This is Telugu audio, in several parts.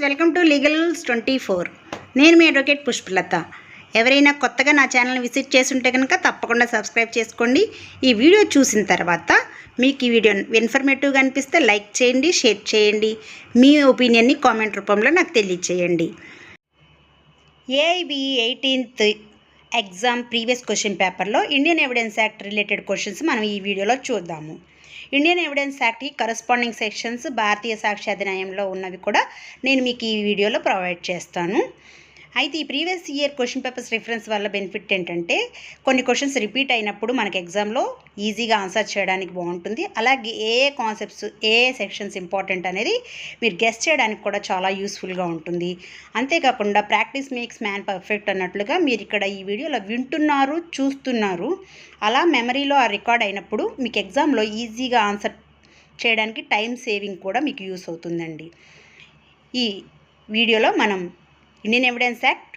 Welcome to legals 24. నేను మీ అడ్వకేట్ పుష్పలత. ఎవరైనా కొత్తగా నా ఛానల్ని విజిట్ చేస్తుంటే కనుక తప్పకుండా సబ్స్క్రైబ్ చేసుకోండి. ఈ వీడియో చూసిన తర్వాత మీకు ఈ వీడియో ఇన్ఫర్మేటివ్గా అనిపిస్తే లైక్ చేయండి, షేర్ చేయండి. మీ ఒపీనియన్ని కామెంట్ రూపంలో నాకు తెలియచేయండి. AIB 18th exam previous question పేపర్లో Indian evidence act related questions మనం ఈ వీడియోలో చూద్దాము. ఇండియన్ ఎవిడెన్స్ యాక్ట్కి కరస్పాండింగ్ సెక్షన్స్ భారతీయ సాక్ష్య అధినియంలో ఉన్నవి కూడా నేను మీకు ఈ వీడియోలో ప్రొవైడ్ చేస్తాను. అయితే ఈ previous year question papers reference వల్ల బెనిఫిట్ ఏంటంటే కొన్ని క్వశ్చన్స్ రిపీట్ అయినప్పుడు మనకి ఎగ్జామ్లో ఈజీగా ఆన్సర్ చేయడానికి బాగుంటుంది. అలాగే ఏ కాన్సెప్ట్స్ ఏ సెక్షన్స్ ఇంపార్టెంట్ అనేది మీరు గెస్ చేయడానికి కూడా చాలా యూస్ఫుల్గా ఉంటుంది. అంతేకాకుండా ప్రాక్టీస్ మేక్స్ మ్యాన్ పర్ఫెక్ట్ అన్నట్లుగా మీరు ఇక్కడ ఈ వీడియోలో వింటున్నారు, చూస్తున్నారు. అలా మెమరీలో ఆ రికార్డ్ అయినప్పుడు మీకు ఎగ్జామ్లో ఈజీగా ఆన్సర్ చేయడానికి టైం సేవింగ్ కూడా మీకు యూస్ అవుతుందండి. ఈ వీడియోలో మనం Indian evidence act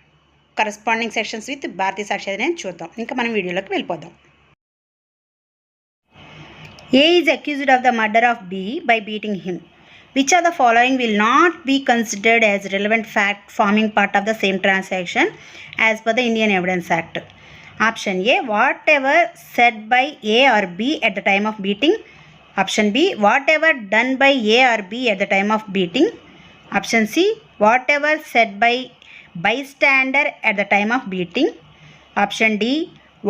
corresponding sections with Bharatiya Sakshya Adhiniyam చూద్దాం. ఇంకా మనం వీడియోలోకి వెళ్ళిపోదాం. A is accused of the murder of B by beating him. Which of the following will not be considered as relevant fact forming part of the same transaction as per the Indian Evidence Act? Option A, whatever said by A or B at the time of beating. Option B, whatever done by A or B at the time of beating. Option C, whatever said by bystander at the time of beating. Option D,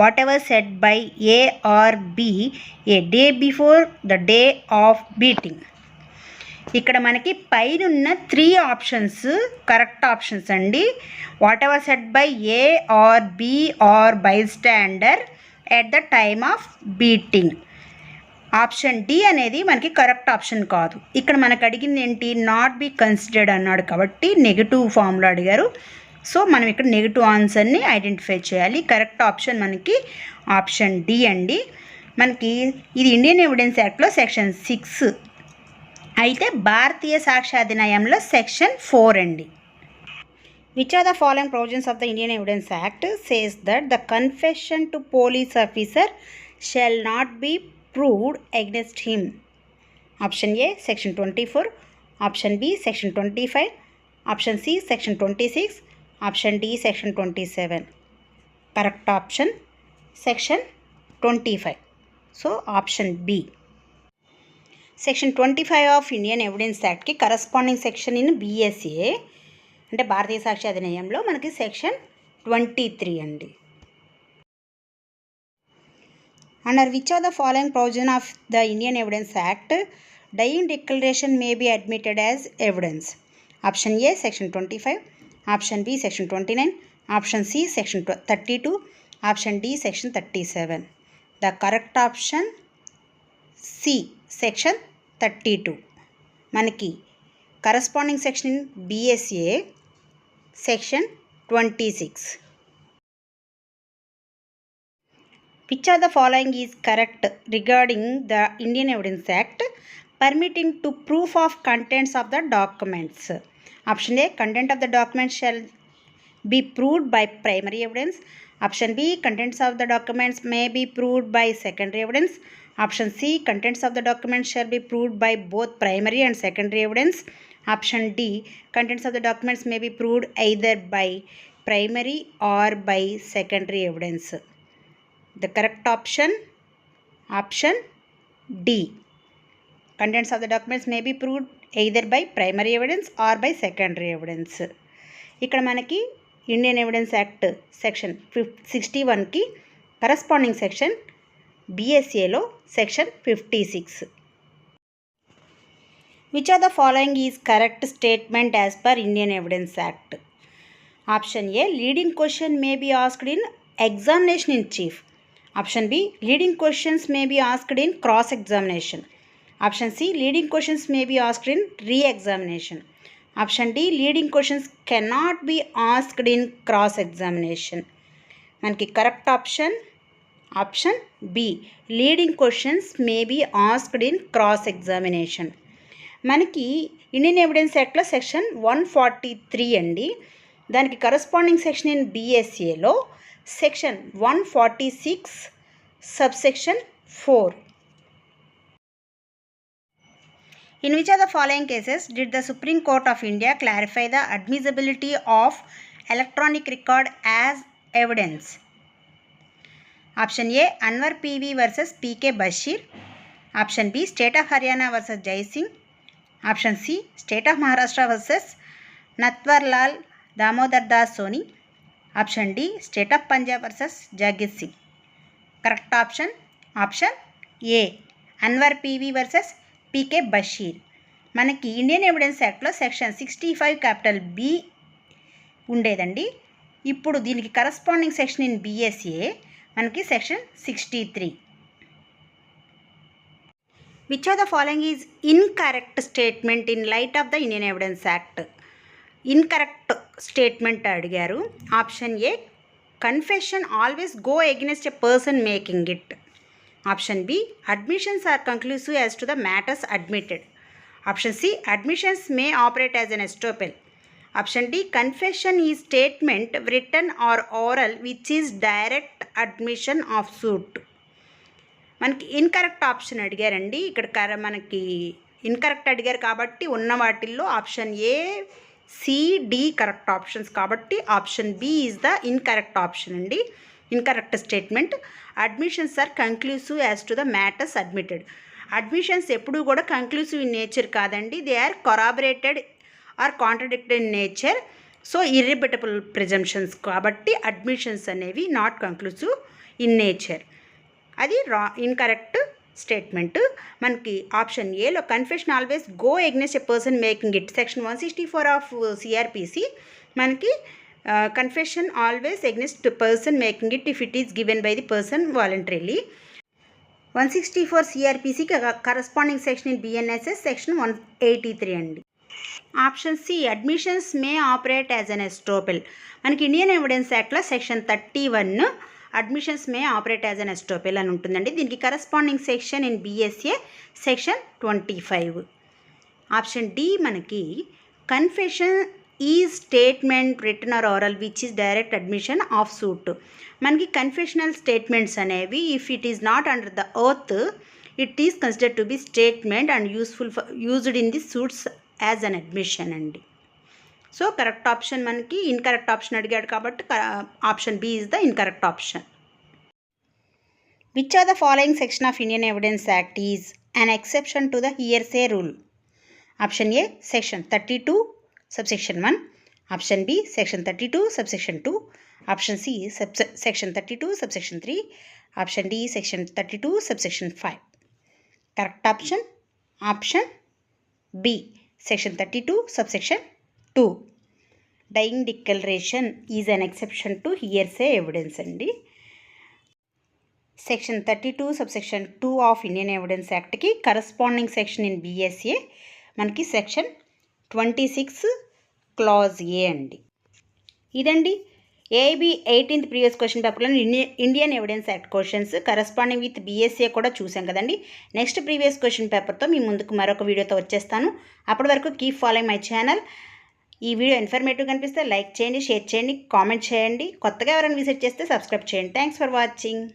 whatever said by A or B a day before the day of beating. ఇక్కడ మనకి పైనున్న 3 ఆప్షన్స్ కరెక్ట్ ఆప్షన్స్ అండి. Whatever said by A or B or bystander at the time of beating. Option D అనేది మనకి కరెక్ట్ ఆప్షన్ కాదు. ఇక్కడ మనకు అడిగింది ఏంటి, నాట్ బి కన్సిడర్డ్ అన్నాడు కాబట్టి నెగిటివ్ ఫామ్లో అడిగారు. సో మనం ఇక్కడ నెగిటివ్ ఆన్సర్ని ఐడెంటిఫై చేయాలి. కరెక్ట్ ఆప్షన్ మనకి ఆప్షన్ డి అండి. మనకి ఇది ఇండియన్ ఎవిడెన్స్ యాక్ట్లో సెక్షన్ 6 అయితే భారతీయ సాక్ష్య అధినియంలో సెక్షన్ 4 అండి. Which are the following provisions of the Indian Evidence Act says that the confession to police officer shall not be proved against him? Option A, section 24. Option B, section 25. Option C, section 26. Option D, section 27. Correct option section 25. So option B. Section 25 of Indian Evidence Act ki corresponding section in BSA అంటే భారతీయ సాక్ష్య అధినియంలో మనకి సెక్షన్ 23 అండి. Under which of the following provision of the Indian Evidence Act dying declaration may be admitted as evidence? Option A, section 25. Option B, section 29. Option C, section 32. Option D, section 37. The correct option C, section 32. మనకి corresponding section BSA section 26. Which of the following is correct regarding the Indian Evidence Act permitting to proof of contents of the documents? Option A, content of the documents shall be proved by primary evidence. Option B, contents of the documents may be proved by secondary evidence. Option C, contents of the documents shall be proved by both primary and secondary evidence. Option D, contents of the documents may be proved either by primary or by secondary evidence. The correct option D. Contents of the documents may be proved either by primary evidence or by secondary evidence. ఇక్కడ మనకి ఇండియన్ ఎవిడెన్స్ యాక్ట్ సెక్షన్ 61కి కరస్పాండింగ్ సెక్షన్ BSAలో section 56. Which of the following is correct statement as per Indian Evidence Act? Option A, leading question may be asked in examination in chief. Option B, leading questions may be asked in cross examination. Option C, leading questions may be asked in re-examination. Option D, leading questions cannot be asked in cross examination. మనకి correct option B, leading questions may be asked in cross examination. మనకి ఇండియన్ ఎవిడెన్స్ యాక్ట్లో సెక్షన్ 143 అండి. దానికి కరస్పాండింగ్ సెక్షన్ ఇన్ BSAలో section 146 subsection 4. In which of the following cases did the Supreme Court of India clarify the admissibility of electronic record as evidence? Option A, Anwar PV versus PK Bashir. Option B, State of Haryana versus Jai Singh. Option C, State of Maharashtra versus Natwarlal Damodar Das Soni. Option D, State of Punjab versus Jagit Singh. Correct option A, Anwar PV versus PK Bashir. మనకి ఇండియన్ ఎవిడెన్స్ యాక్ట్లో సెక్షన్ 65 క్యాపిటల్ బి ఉండేదండి. ఇప్పుడు దీనికి కరస్పాండింగ్ సెక్షన్ ఇన్ బిఎస్ఏ మనకి section 63. Which of the following is incorrect statement in light of the Indian evidence act? Incorrect statement అడిగారు. Option A, confession always go against a person making it. Option B, admissions are conclusive as to the matters admitted. Option C, admissions may operate as an estoppel. Option D, confession is statement written or oral which is direct admission of suit. మనకి ఇన్కరెక్ట్ ఆప్షన్ అడిగారండి. ఇక్కడ మనకి ఇన్కరెక్ట్ అడిగారు కాబట్టి ఉన్న వాటిల్లో option A, C, D correct options కాబట్టి option B is the incorrect option అండి. Incorrect statement, admissions are conclusive as to the matters admitted. Admissions ఎప్పుడూ కూడా కంక్లూసివ్ ఇన్ నేచర్ కాదండి, they are corroborated or contradicted in nature. So irrebuttable presumptions కాబట్టి అడ్మిషన్స్ అనేవి నాట్ కంక్లూసివ్ ఇన్ నేచర్. అది ఇన్కరెక్ట్ స్టేట్మెంట్. మనకి ఆప్షన్ ఏలో confession always go against a person making it, section 164 of CrPC మనకి confession always against person making it if it is given by the person voluntarily. 164 సిఆర్పిసికి corresponding section in BNSS section 183 అండి. Option C, admissions may operate as an estoppel. మనకి ఇండియన్ ఎవిడెన్స్ యాక్ట్లో section 31 admissions may operate as an estoppel అని ఉంటుందండి. దీనికి corresponding section in BSA section 25. Option D మనకి కన్ఫెషన్ ఈ statement return are oral which is direct admission of suit. మనకి కన్ఫెషనల్ స్టేట్మెంట్స్ అనేవి if it is not under the oath it is considered to be statement and used in the suits as an admission అండి. సో కరెక్ట్ ఆప్షన్ మనకి ఇన్కరెక్ట్ ఆప్షన్ అడిగాడు కాబట్టి option B is the incorrect option. Which are the following section of Indian evidence act is an exception to the hearsay rule? Option A, section 32 subsection 1. Option B, section 32 subsection 2. Option C, section 32 subsection 3. Option D, section 32 subsection 5. Correct option B, section 32 subsection 2. Dying declaration is an exception to hearsay evidence andi. Section 32 subsection 2 of Indian Evidence Act ki corresponding section in BSA మనకి సెక్షన్ 26 క్లాజ్ ఏ అండి. ఇదండి ఏఐబి 18th ప్రీవియస్ క్వశ్చన్ పేపర్లో Indian evidence act questions corresponding with BSA కూడా చూసాం కదండి. నెక్స్ట్ ప్రీవియస్ క్వశ్చన్ పేపర్తో మీ ముందుకు మరొక వీడియోతో వచ్చేస్తాను. అప్పటి వరకు కీప్ ఫాలోయింగ్ మై ఛానల్. ఈ వీడియో ఇన్ఫర్మేటివ్ కనిపిస్తే లైక్ చేయండి, షేర్ చేయండి, కామెంట్ చేయండి. కొత్తగా ఎవరైనా విజిట్ చేస్తే సబ్స్క్రైబ్ చేయండి. Thanks for watching.